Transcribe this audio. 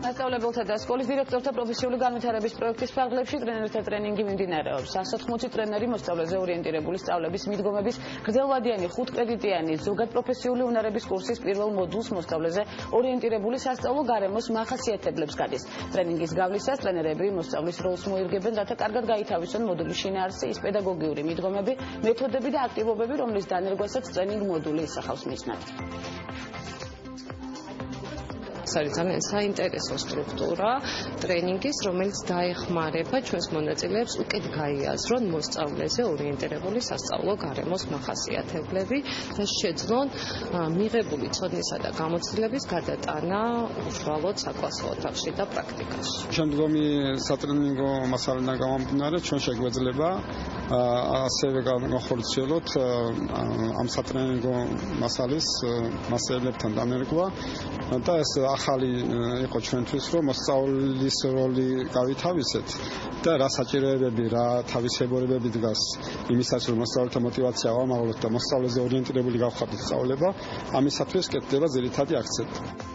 მასწავლებელთა და სკოლის დირექტორთა პროფესიული განვითარების პროექტის ფარგლებში ტრენერთა ტრენინგი მიმდინარეობს. 180 ტრენერი მოსწავლეზე ორიენტირებული სწავლების მიდგომების გრძელვადიანი 5 კრედიტიანი ზოგად პროფესიული უნარების კურსის პირველ მოდულს მოსწავლეზე ორიენტირებული სასწავლო გარემოს მახასიათებლებს გადის. ტრენინგის გავლისას ტრენერები მოსწავლის როლს მოირგებენ, რათა კარგად გაითავისონ მოდულის შინაარსი, ის პედაგოგიური მიდგომები, მეთოდები და აქტივობები, რომლის დანერგვასაც ტრენინგ მოდული ისახავს მიზნად. ეს არის ძალიან საინტერესო სტრუქტურა ტრენინგის, რომელიც დაეხმარება ჩვენს მონაწილეებს უკეთ გაიაზრონ მოსწავლეზე ორიენტირებული სასწავლო გარემოს მახასიათებლები და შეძლონ მიღებული ცოდნისა და გამოცდილების გადატანა უშუალოდ საკლასო ოთახში და პრაქტიკაში. შემდგომი სატრენინგო მასალიდან გამომდინარე, ჩვენ შეგვეძლება ასევე განახორციელოთ ამ სატრენინგო მასალის მასალებთან დანერგვა და ეს ახალი იყო ჩვენთვის, რომ მოსწავლის როლი გავითავისეთ და რა საჭიროებები, რა თავისებურებები დგას იმისათვის, რომ მოსწავლეთა მოტივაცია ავამაღლოთ და მოსწავლეზე ორიენტირებული გავხადოთ სწავლება, ამისათვის კეთდება ძირითადი აქცენტი.